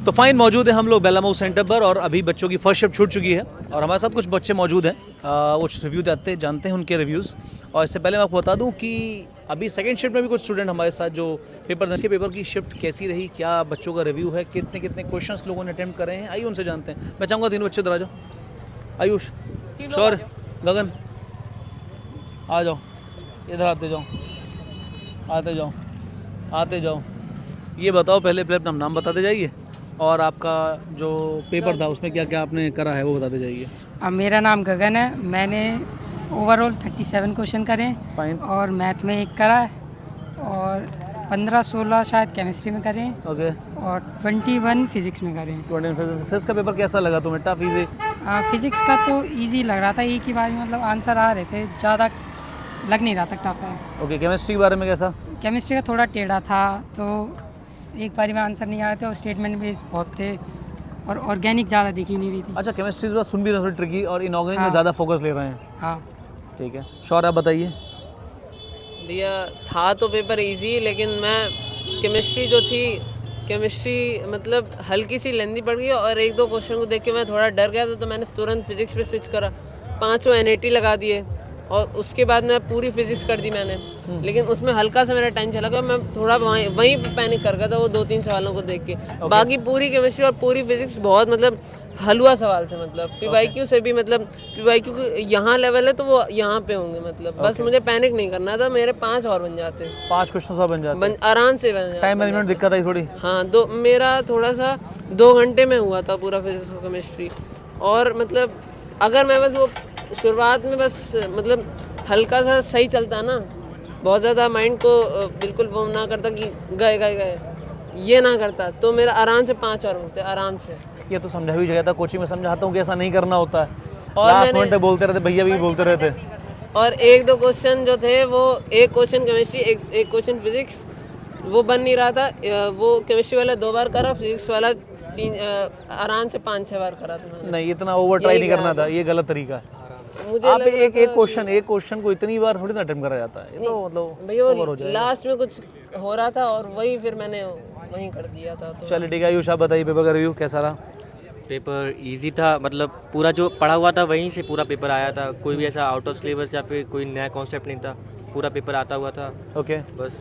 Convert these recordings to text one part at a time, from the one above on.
तो फाइन मौजूद है हम लोग बेलामऊ सेंटर पर और अभी बच्चों की फर्स्ट शिफ्ट छूट चुकी है और हमारे साथ कुछ बच्चे मौजूद हैं। वो रिव्यू देते जानते हैं उनके रिव्यूज़। और इससे पहले मैं आपको बता दूं कि अभी सेकंड शिफ्ट में भी कुछ स्टूडेंट हमारे साथ जो पेपर की शिफ्ट कैसी रही, क्या बच्चों का रिव्यू है, कितने कितने क्वेश्चंस लोगों ने अटेम्प्ट करे हैं, आइए उनसे जानते हैं। मैं चाहूँगा 3 बच्चे इधर आ जाओ। आयुष, शौर्य, गगन, आ जाओ, इधर आते जाओ, आते जाओ, आते जाओ। ये बताओ पहले अपना नाम बताते जाइए और आपका जो पेपर था उसमें क्या क्या आपने करा है वो बताते जाइए। अब मेरा नाम गगन है। मैंने ओवरऑल 37 क्वेश्चन करे हैं। फाइन। और मैथ में 1 करा है और 15-16 शायद केमिस्ट्री में करे हैं। ओके। और 21 फिज़िक्स में करे हैं। 20 फिजिक्स का पेपर कैसा लगा तुम्हें? Tough, easy? फिज़िक्स का तो इजी लग रहा था, एक ही बार में मतलब आंसर आ रहे थे, ज़्यादा लग नहीं रहा था टफ है। ओके। केमिस्ट्री के बारे में कैसा? केमिस्ट्री का थोड़ा टेढ़ा था, तो एक बारी में आंसर नहीं आ रहे थे और स्टेटमेंट भी बहुत थे और ऑर्गेनिक ज़्यादा दिख ही नहीं रही थी। अच्छा, केमिस्ट्री इस बार सुन भी रहे ट्रिकी और इनऑर्गेनिक में हाँ। ज़्यादा फोकस ले रहे हैं। हाँ ठीक है। शौर्य, आप बताइए। भैया था तो पेपर इजी, लेकिन मैं केमिस्ट्री जो थी, केमिस्ट्री मतलब हल्की सी लेंदी पड़ गई और 1-2 क्वेश्चन को देख के मैं थोड़ा डर गया था, तो मैंने तुरंत फिजिक्स पे स्विच करा, 5 NAT लगा दिए और उसके बाद मैं पूरी फिजिक्स कर दी मैंने। लेकिन उसमें हल्का सा मेरा टाइम चला गया, मैं थोड़ा वहीं पे पैनिक कर गया था वो 2-3 सवालों को देख के। बाकी पूरी केमिस्ट्री और पूरी फिजिक्स बहुत मतलब हलवा सवाल थे, मतलब PYQ से भी, मतलब PYQ यहाँ लेवल है तो वो यहाँ पे होंगे, मतलब बस मुझे पैनिक नहीं करना था, मेरे 5 और बन जाते, 5 क्वेश्चन और बन जाते, आराम से बन जाते। टाइम मैनेजमेंट दिक्कत आई थोड़ी? हाँ, मेरा थोड़ा सा 2 घंटे में हुआ था पूरा फिजिक्स और केमिस्ट्री। और मतलब अगर मैं बस वो शुरुआत में बस मतलब हल्का सा सही चलता ना, बहुत ज़्यादा माइंड को बिल्कुल वो ना करता कि गए ये ना करता, तो मेरा आराम से 5 और होते आराम से। ये तो समझा भी गया था, कोचिंग में समझाता हूँ कि ऐसा नहीं करना होता है। और लास्ट मोमेंट पे बोलते रहते, भैया भी बोलते रहते। और 1-2 क्वेश्चन जो थे वो, एक क्वेश्चन केमिस्ट्री, एक क्वेश्चन फिजिक्स, वो बन नहीं रहा था। वो केमिस्ट्री वाला 2 बार करा, फिजिक्स वाला 3 आराम से 5-6 बार करा था मैंने। नहीं, इतना ओवर ट्राई नहीं करना था, ये गलत तरीका है। मुझे आप एक क्वेश्चन को इतनी बार थोड़ी ना अटेम्प्ट करा जाता है, ये तो मतलब भैया वो लास्ट में कुछ हो रहा था और वही फिर मैंने वही कर दिया था। तो चलिए ठीक है। आयुष, आप बताइए पेपर का रिव्यू कैसा रहा? पेपर इजी था, मतलब पूरा जो पढ़ा हुआ था वहीं से पूरा पेपर आया था, कोई भी ऐसा आउट ऑफ सिलेबस या फिर कोई नया कॉन्सेप्ट नहीं था, पूरा पेपर आता हुआ था। ओके। बस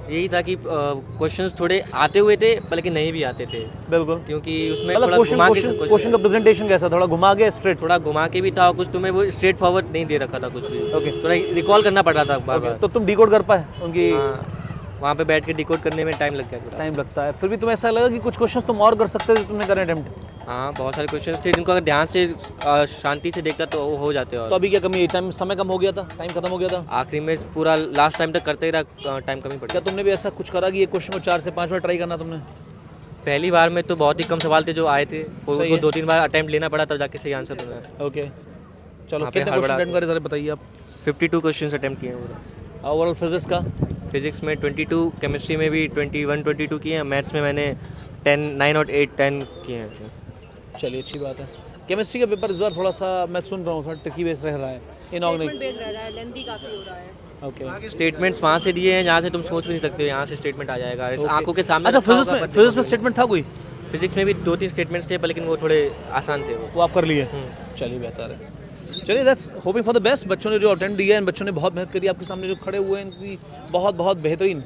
यही था कि क्वेश्चंस थोड़े आते हुए थे पर लेकिन नहीं भी आते थे, बिल्कुल, क्योंकि उसमें मतलब थोड़ा घुमा के क्वेश्चन का प्रेजेंटेशन कैसा? थोड़ा घुमा के स्ट्रेट? थोड़ा घुमा के भी था और कुछ तुम्हें वो स्ट्रेट फॉरवर्ड नहीं दे रखा था कुछ भी। ओके। थोड़ा रिकॉल करना पड़ रहा था बार बार। तो तुम डिकोड कर पाए उनकी? वहाँ पे बैठ के डिकोड करने में टाइम लग गया पूरा। टाइम लगता है, फिर भी तुम्हें ऐसा लगा कि कुछ क्वेश्चंस तुम और कर सकते थे, तुमने करे अटेम्प्ट? हाँ, बहुत सारे क्वेश्चंस थे जिनको अगर ध्यान से शांति से देखता तो वो हो जाते। और तो अभी क्या कमी है? टाइम, समय कम हो गया था, टाइम खत्म हो गया था, आखिरी में पूरा लास्ट टाइम तक करते ही रहा, टाइम कमी पड़ क्या गया। तुमने भी ऐसा कुछ करा कि एक क्वेश्चन को 4 से 5 बार ट्राई करना तुमने? पहली बार में तो बहुत ही कम सवाल थे जो आए थे, सही उनको है। 2-3 बार अटेम्प्ट लेना पड़ा तब जाके सही आंसर बना। ओके, चलो वहाँ पे कितने क्वेश्चन हड़बड़ा- अटेम्प्ट करे, जरा बताइए आप। 52 क्वेश्चन अटेम्प्ट किए हैं पूरा। ओवरऑल फिजिक्स का? फिजिक्स में 22, केमिस्ट्री में भी 21-22 किए हैं, मैथ्स में मैंने 9 और 8 10 किए हैं। चलिए, अच्छी बात है। केमिस्ट्री का पेपर इस बार थोड़ा सा मैं सुन रहा हूँ थोड़ा ट्रिकी बेस रह रहा है, ओके। स्टेटमेंट्स वहाँ से दिए हैं जहाँ से तुम सोच भी नहीं सकते हो, यहाँ से स्टेटमेंट आ जाएगा आंखों के सामने। अच्छा, रखा होगा, but फिजिक्स में स्टेटमेंट था कोई? फिजिक्स में भी 2-3 स्टेटमेंट्स थे पर लेकिन वो थोड़े आसान थे वो आप कर लिए? चलिए, बेहतर है। चलिए, that's hoping for the best. बच्चों ने जो अटेम्प्ट दिया है, इन बच्चों ने बहुत मेहनत करी, आपके सामने जो खड़े हुए हैं इनकी बहुत बहुत बेहतरीन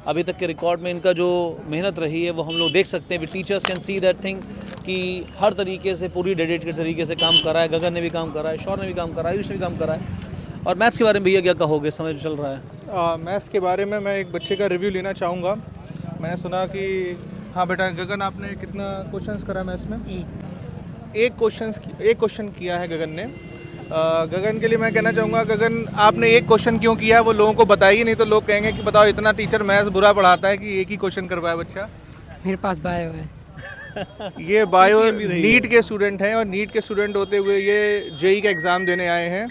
अभी तक के रिकॉर्ड में इनका जो मेहनत रही है वो हम लोग देख सकते हैं। Teachers can see that thing कि हर तरीके से पूरी डेडिकेटेड तरीके से काम करा है। गगन ने भी काम करा है, शौर्य ने भी काम करा है, आयुष ने भी काम करा है। और मैथ्स के बारे में भैया क्या कहोगे, समय जो चल रहा है? मैथ्स के बारे में मैं एक बच्चे का रिव्यू लेना चाहूँगा। मैंने सुना कि हाँ बेटा गगन, आपने कितना क्वेश्चंस करा मैथ्स में? एक क्वेश्चन किया है गगन ने। गगन के लिए मैं कहना चाहूँगा, गगन आपने एक क्वेश्चन क्यों किया है वो लोगों को बताइए, नहीं तो लोग कहेंगे कि बताओ इतना टीचर मैथ्स बुरा पढ़ाता है कि एक ही क्वेश्चन कर पाया बच्चा। मेरे पास बायो है। ये बायो नीट के स्टूडेंट हैं और नीट के स्टूडेंट होते हुए ये जेई का एग्ज़ाम देने आए हैं।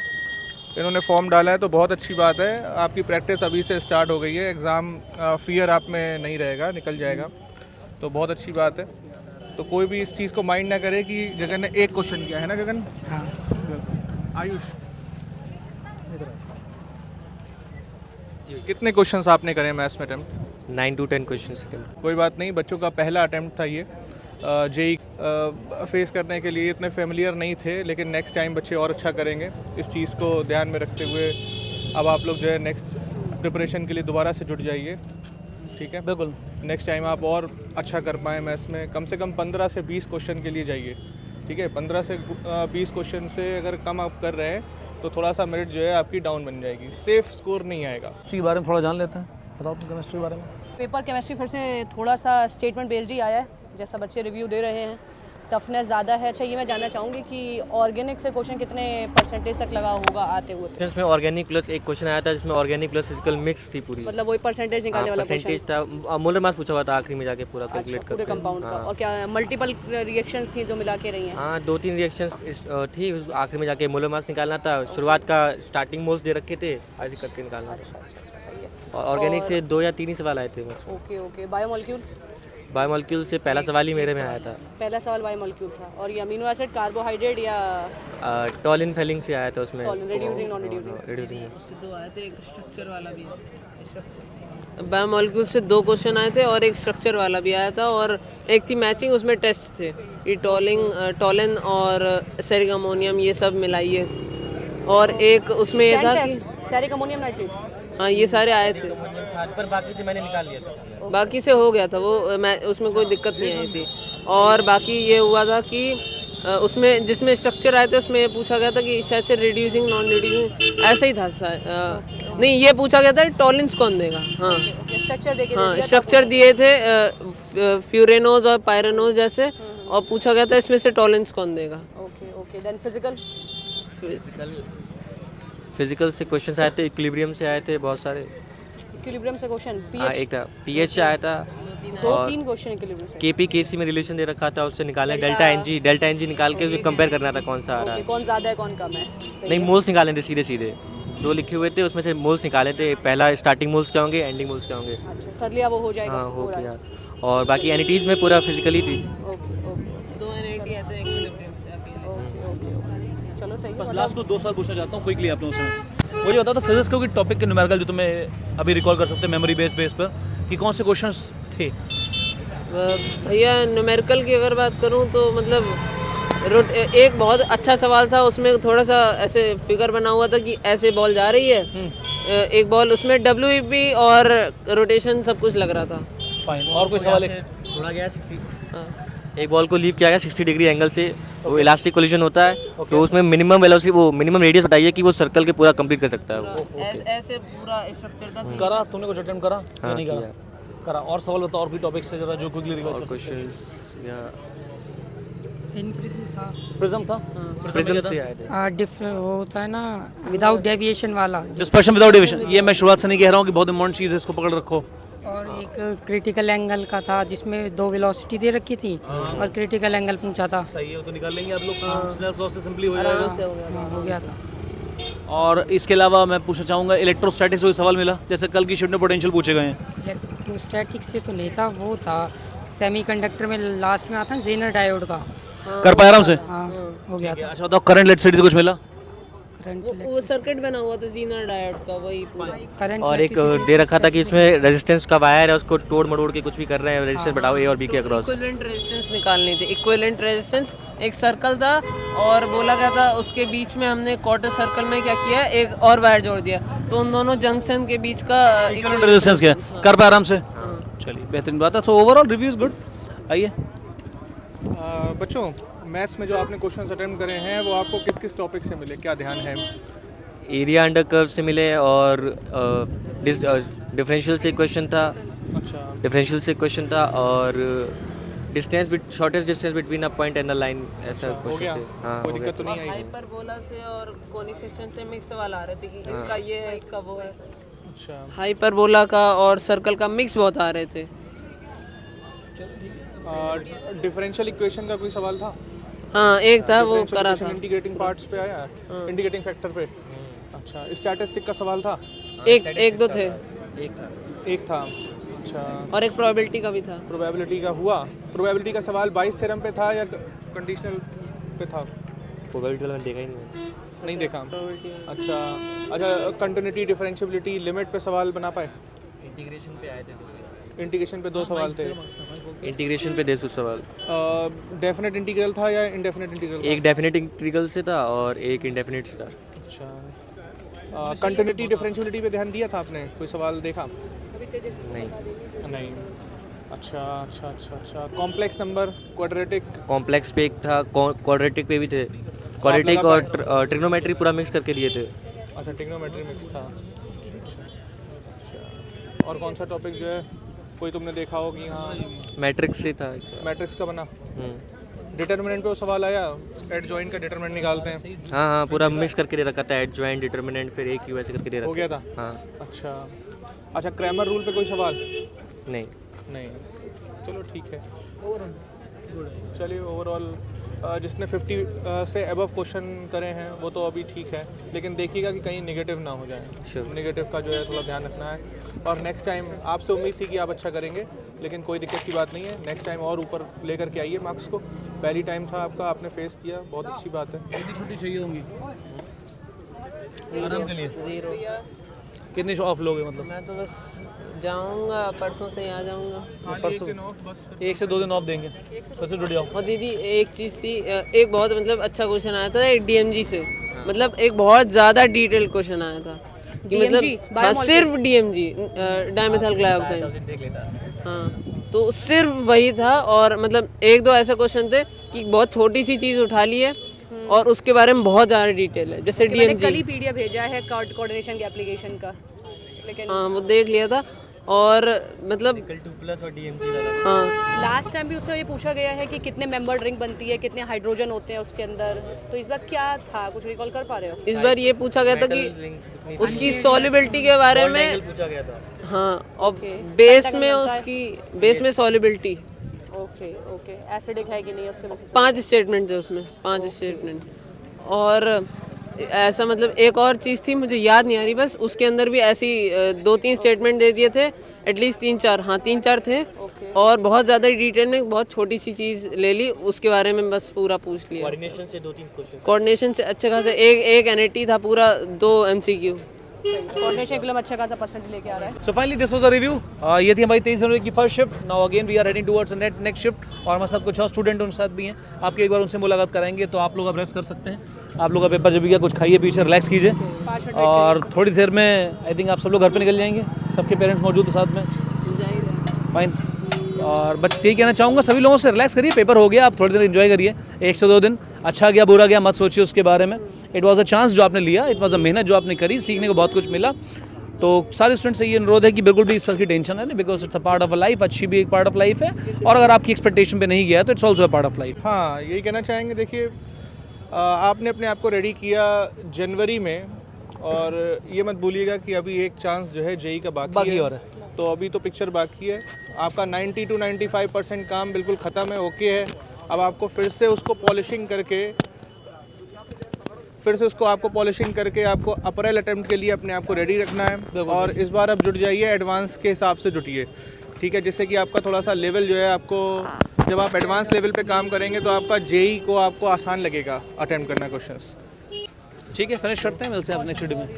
इन्होंने फॉर्म डाला है तो बहुत अच्छी बात है। आपकी प्रैक्टिस अभी से स्टार्ट हो गई है, एग्ज़ाम फियर आप में नहीं रहेगा, निकल जाएगा, तो बहुत अच्छी बात है। तो कोई भी इस चीज़ को माइंड ना करे कि गगन ने एक क्वेश्चन किया है ना गगन। हाँ। आयुष, कितने क्वेश्चंस आपने करे मैथ्स में अटेम्प्ट? 9 to 10 questions attempt. कोई बात नहीं, बच्चों का पहला अटेम्प्ट था ये। जेई फेस करने के लिए इतने फेमिलियर नहीं थे, लेकिन नेक्स्ट टाइम बच्चे और अच्छा करेंगे। इस चीज़ को ध्यान में रखते हुए अब आप लोग जो है नेक्स्ट प्रिपरेशन के लिए दोबारा से जुट जाइए, ठीक है? बिल्कुल। नेक्स्ट टाइम आप और अच्छा कर पाएँ मैथ्स में। कम से कम 15 से 20 क्वेश्चन के लिए जाइए, ठीक है? 15 से 20 क्वेश्चन से अगर कम आप कर रहे हैं तो थोड़ा सा मेरिट जो है आपकी डाउन बन जाएगी, सेफ स्कोर नहीं आएगा। इसके बारे में थोड़ा जान लेते हैं, बताओ तुम केमिस्ट्री के बारे में। पेपर केमिस्ट्री फिर से थोड़ा सा स्टेटमेंट बेस्ड ही आया है, जैसा बच्चे रिव्यू दे रहे हैं। टफनेस ज़्यादा है। अच्छा, ये मैं जानना चाहूँगी कि ऑर्गेनिक से क्वेश्चन कितने परसेंटेज तक लगा होगा आते हुए? इसमें ऑर्गेनिक प्लस एक क्वेश्चन आया था जिसमें ऑर्गेनिक प्लस फिजिकल मिक्स थी पूरी, मतलब वही परसेंटेज निकालने वाला क्वेश्चन परसेंटेज था। मोलर मास पूछा हुआ था आखिरी में जाके पूरा कैलकुलेट पूरे करके। कंपाउंड का। और क्या मल्टीपल रिएक्शंस थी जो मिला के रही हैं? हाँ, 2-3 रिएक्शंस थी, आखिरी में जाके मोलर मास निकालना था। शुरुआत का स्टार्टिंग मोल्स दे रखे थे, ऐसे करके निकालना था। अच्छा, सही है। और ऑर्गेनिक से 2 या 3 ही सवाल आए थे। ओके। बायोमोलिक्यूल? बायोमोलिक्यूल से पहला सवाल ही मेरे में आया था। पहला सवाल बायोमोलिक्यूल था। और ये अमीनो एसिड, कार्बोहाइड्रेट या टॉलिन फेलिंग से आया था उसमें। Reducing, non reducing? रिड्यूसिंग। उससे 2 आए थे, एक स्ट्रक्चर वाला भी है। स्ट्रक्चर बायोमोलिक्यूल से 2 क्वेश्चन आए थे और एक स्ट्रक्चर वाला भी आया था, और एक थी मैचिंग, उसमें टेस्ट थे ये टॉलिन और सेरिक अमोनियम ये सब मिलाइए। और एक उसमें ये था कि सेरिक अमोनियम नाइट्रेट। हाँ, ये सारे आए थे। पर बाकी से मैंने निकाल लिया था। बाकी से हो गया था वो, मैं उसमें कोई दिक्कत नहीं आई थी। और बाकी ये हुआ था कि उसमें जिसमें स्ट्रक्चर आए थे उसमें ये पूछा गया था कि शायद से रिड्यूसिंग, नॉन रिड्यूसिंग ऐसा ही था नहीं, ये पूछा गया था टॉलिन्स कौन देगा। हाँ, स्ट्रक्चर देके हाँ, स्ट्रक्चर दिए थे फ्यूरेनोज और पायरेनोज जैसे, और पूछा गया था इसमें से टॉलिन्स कौन देगा। ओके। देन फिजिकल से क्वेश्चंस आए थे, इक्विलिब्रियम से आए थे बहुत सारे। इक्विलिब्रियम से क्वेश्चन, हाँ, पीएच? एक था पीएच आया था। 2-3 क्वेश्चन इक्विलिब्रियम से। केपी केसी में रिलेशन दे रखा था, उससे निकालना है। डेल्टा एनजी निकाल के कंपेयर करना था कौन सा आ रहा है। कौन ज़्यादा है कौन कम है? सही नहीं, है। मोल्स निकाले थे सीधे 2 लिखे हुए थे, उसमें से मोल्स निकाले थे। पहला स्टार्टिंग मोल्स क्या होंगे, एंडिंग मोल्स क्या होंगे। अच्छा, कर लिया, वो हो जाएगा। हाँ, हो गया। और बाकी एनिटीज में पूरा फिजिकली थी। ओके। 2 NAT आए थे इक्विलिब्रियम से अकेले। ओके। चलो सही है। बस लास्ट को 2 साल पूछना चाहता हूँ क्विकली आप लोगों से। मुझे बता दो फिजिक्स के टॉपिक के न्यूमेरिकल जो तुम्हें अभी रिकॉल कर सकते हैं मेमोरी बेस पर, कि कौन से क्वेश्चंस थे? भैया न्यूमेरिकल की अगर बात करूं तो मतलब एक बहुत अच्छा सवाल था, उसमें थोड़ा सा ऐसे फिगर बना हुआ था कि ऐसे बॉल जा रही है, एक बॉल, उसमें WEP और रोटेशन सब कुछ लग रहा था। फाइन। और कोई सवाल है? छोड़ा गया 60, एक बॉल को लीव किया गया 60 डिग्री एंगल से। वो इलास्टिक कोलिजन होता है, तो उसमें मिनिमम वेलोसिटी, वो मिनिमम रेडियस बताइए कि वो सर्कल के पूरा कंप्लीट कर सकता है वो। ऐसे पूरा स्ट्रक्चर था। करा तुमने कुछ अटेम्प्ट करा या हाँ, नहीं करा? करा। और सवाल बताओ, और कोई टॉपिक से जरा जो क्विकली रिकॉल कर सकते हैं। क्वेश्चंस या प्रिज्म था। प्रिज्म था? प्रिज्म से आए थे। वो होता है ना विदाउट डेविएशन वाला। डिस्पर्शन विदाउट डेविएशन, ये मैं शुरुआत से नहीं कह रहा हूँ कि बहुत इंपॉर्टेंट चीज़ है, इसको पकड़ रखो। और एक क्रिटिकल एंगल का था जिसमें 2 वेलोसिटी दे रखी थी और क्रिटिकल एंगल पूछा था। सही है, वो तो निकाल लेंगे आप लोग, स्नेल्स लॉ से सिंपली हो जाएगा। हो गया था। और इसके अलावा मैं पूछना चाहूँगा इलेक्ट्रोस्टैटिक्स कोई सवाल मिला, जैसे कल की शिफ्ट में पोटेंशियल पूछे गए हैं। इलेक्ट्रोस्टैटिक से तो नहीं था, वो था सेमीकंडक्टर में लास्ट में आता है जेनर डायोड का। कर पाए आराम से? हाँ, हो गया था। अच्छा बताओ, करंट इलेक्ट्रिसिटी से कुछ मिला? वो सर्किट बना हुआ था जीनर डायोड का, वही पूरा। करंट और एक दे रखा था कि इसमें रेजिस्टेंस का वायर है, उसको तोड़ मरोड़ के कुछ भी कर रहे हैं, रेजिस्टेंस बढ़ाओ ए और बी के अक्रॉस। इक्विवेलेंट रेजिस्टेंस निकालनी थी। इक्विवेलेंट रेजिस्टेंस एक सर्कल था और बोला गया था उसके बीच में हमने क्वार्टर सर्कल में क्या किया, एक और वायर जोड़ दिया, तो उन दोनों जंक्शन के बीच का करंट रेजिस्टेंस क्या है? कर पाए आराम से? चलिए, बेहतरीन बात है। तो ओवरऑल रिव्यू इज गुड। आइए बच्चों, मैथ्स में जो आपने क्वेश्चन अटेम्प्ट करे हैं वो आपको किस किस टॉपिक से मिले, क्या ध्यान है? एरिया अंडर कर्व से मिले, और डिफरेंशियल से क्वेश्चन था। अच्छा। डिफरेंशियल से क्वेश्चन था, और distance shortest distance between a point and a line, ऐसा हो क्वेश्चन गया, थे। हाँ, कोई हो दिक्कत तो गया। नहीं आई? हाइपरबोला से और कोनिक सेक्शन से मिक्स सवाल आ रहे थे कि इसका ये है, इसका वो है। अच्छा। हाइपरबोला का और सर्कल का मिक्स बहुत आ रहे थे। डिफरेंशियल इक्वेशन का कोई सवाल था? हाँ, एक था, वो करा था। इंटीग्रेटिंग पार्ट्स पे आया, इंटीग्रेटिंग फैक्टर पे। अच्छा, स्टैटिस्टिक का सवाल था? एक दो थे। एक था। अच्छा। और एक प्रोबेबिलिटी का भी था। प्रोबेबिलिटी का हुआ? प्रोबेबिलिटी का सवाल बाइस थ्योरम पे था या कंडीशनल पे था? प्रोबेबिलिटी वाला मैंने देखा ही नहीं। नहीं देखा। अच्छा, कंटिन्यूटी, डिफरेंशिएबिलिटी, लिमिट पे सवाल बना पाए? इंटीग्रेशन पे आए थे। इंटीग्रेशन पे 2 सवाल थे। इंटीग्रेशन पे 150 सवाल, डेफिनेट इंटीग्रल था या इंडेफिनेट इंटीग्रल? एक डेफिनेट इंटीग्रल से था और एक इंडेफिनेट से था। अच्छा, कंटिन्यूटी डिफरेंशियलिटी पे ध्यान दिया था आपने? कोई सवाल देखा? नहीं। अच्छा। Complex number, quadratic? कॉम्प्लेक्स पे एक था, क्वाड्रेटिक पे भी थे, क्वाड्रेटिक और ट्रिग्नोमेट्री पूरा मिक्स करके दिए थे। अच्छा, ट्रिग्नोमेट्री मिक्स था। अच्छा। और कौन सा टॉपिक जो है कोई तुमने देखा हो कि हाँ मैट्रिक्स से था। मैट्रिक्स का बना? डिटर्मिनेंट पे वो सवाल आया, एडजॉइंट का डिटर्मिनेंट निकालते हैं। हाँ, पूरा मिक्स करके दे रखा था, एडजॉइंट, डिटर्मिनेंट, फिर एक वैसे करके दे रखा हो गया था? हाँ। अच्छा, क्रैमर रूल पे कोई सवाल? नहीं। चलो ठीक है। चलिए, ओवरऑल जिसने 50 से अबव क्वेश्चन करे हैं वो तो अभी ठीक है, लेकिन देखिएगा कि कहीं नेगेटिव ना हो जाए। Sure. नेगेटिव का जो है थोड़ा ध्यान रखना है। और नेक्स्ट टाइम आपसे उम्मीद थी कि आप अच्छा करेंगे, लेकिन कोई दिक्कत की बात नहीं है। नेक्स्ट टाइम और ऊपर लेकर के आइए मार्क्स को। पहली टाइम था आपका, आपने फेस किया, बहुत अच्छी बात है। कितनी छुट्टी चाहिए होंगी आराम के लिए? 0। कितनी ऑफ लोगे मतलब? मैं तो बस जाऊंगा, परसों से ही आ जाऊंगा। परसों 1 से 2 दिन ऑफ देंगे, परसों जुड़ जाओ। और दीदी एक चीज़ थी, एक बहुत मतलब अच्छा क्वेश्चन आया था एक डीएमजी से, मतलब एक बहुत ज़्यादा डिटेल क्वेश्चन आया था कि DMG, मतलब हाँ, सिर्फ डीएमजी, डाइमेथाइल ग्लाइकोसाइड। हाँ, तो सिर्फ वही था। और मतलब 1-2 ऐसे क्वेश्चन थे कि बहुत छोटी सी चीज़ उठा ली है और उसके बारे में बहुत ज़्यादा डिटेल है, जैसे मैंने कल ही डीएमजी। पीडीएफ भेजा है कोऑर्डिनेशन के एप्लीकेशन का, लेकिन हाँ, वो देख लिया था। और मतलब 2+ और DMG वाला। हाँ, लास्ट टाइम भी उसमें ये पूछा गया है कि कितने मेंबर ड्रिंक बनती है, कितने हाइड्रोजन होते हैं उसके अंदर, तो इस बार क्या था, कुछ रिकॉल कर पा रहे हो? इस बार ये पूछा गया था कि उसकी सॉल्युबिलिटी के बारे में। पूछा गया था। हाँ, और बेस में उसकी बेस में सॉल्युबिलिटी ओके एसिडिक है कि नहीं उसके बेसिस 5 स्टेटमेंट थे उसमें, 5 स्टेटमेंट। और ऐसा मतलब एक और चीज़ थी, मुझे याद नहीं आ रही, बस उसके अंदर भी ऐसी 2-3 स्टेटमेंट दे दिए थे, एटलीस्ट 3-4, हाँ 3-4 थे। और बहुत ज़्यादा डिटेल में बहुत छोटी सी चीज़ ले ली, उसके बारे में बस पूरा पूछ लिया। कोऑर्डिनेशन से 2-3 क्वेश्चन। कोऑर्डिनेशन से अच्छे खासे एक एनएटी था पूरा, 2 MCQ। कोऑर्डिनेशन के लिए अच्छा खासा परसेंट लेके आ रहा है। So finally this was the review. ये थी हमारी 23 जनवरी की first shift. Now again we are heading towards next shift, और हमारे साथ कुछ और स्टूडेंट उनके साथ भी हैं। आपके एक बार उनसे मुलाकात कराएंगे, तो आप लोग अब रेस्ट कर सकते हैं। आप लोग का पेपर जब भी गया, कुछ खाइए पीछे, रिलैक्स कीजिए, और थोड़ी देर में आई थिंक आप सब लोग घर पे निकल जाएंगे। सबके पेरेंट्स मौजूद हैं साथ में, फाइन। और बस यही कहना चाहूँगा सभी लोगों से, रिलैक्स करिए, पेपर हो गया, आप थोड़ी देर एंजॉय करिए। 1 से 2 दिन अच्छा गया बुरा गया मत सोचिए उसके बारे में। इट वॉज अ चांस जो आपने लिया, इट वॉज अ मेहनत जो आपने करी, सीखने को बहुत कुछ मिला। तो सारे स्टूडेंट से ये अनुरोध है कि बिल्कुल भी इस तरह की टेंशन है नहीं, because it's a part of a life, अच्छी भी एक पार्ट ऑफ लाइफ है, और अगर आपकी एक्सपेक्टेशन पे नहीं गया तो it's also a part of life. हाँ, यही कहना चाहेंगे। देखिए, आपने अपने आप को रेडी किया जनवरी में, और ये मत भूलिएगा कि अभी एक चांस जो है जेई का बाकी है। और है तो अभी तो पिक्चर बाकी है। आपका 90 to 95% काम बिल्कुल ख़त्म है, ओके है। अब आपको फिर से उसको पॉलिशिंग करके आपको अप्रैल अटेम्प्ट के लिए अपने आप को रेडी रखना है। और इस बार आप जुट जाइए, एडवांस के हिसाब से जुटिए, ठीक है, जिससे कि आपका थोड़ा सा लेवल जो है, आपको जब आप एडवांस लेवल पे काम करेंगे तो आपका जेई को आपको आसान लगेगा अटेम्प्ट करना क्वेश्चंस। ठीक है, फिनिश करते हैं, मिलते हैं अपने नेक्स्ट वीडियो में।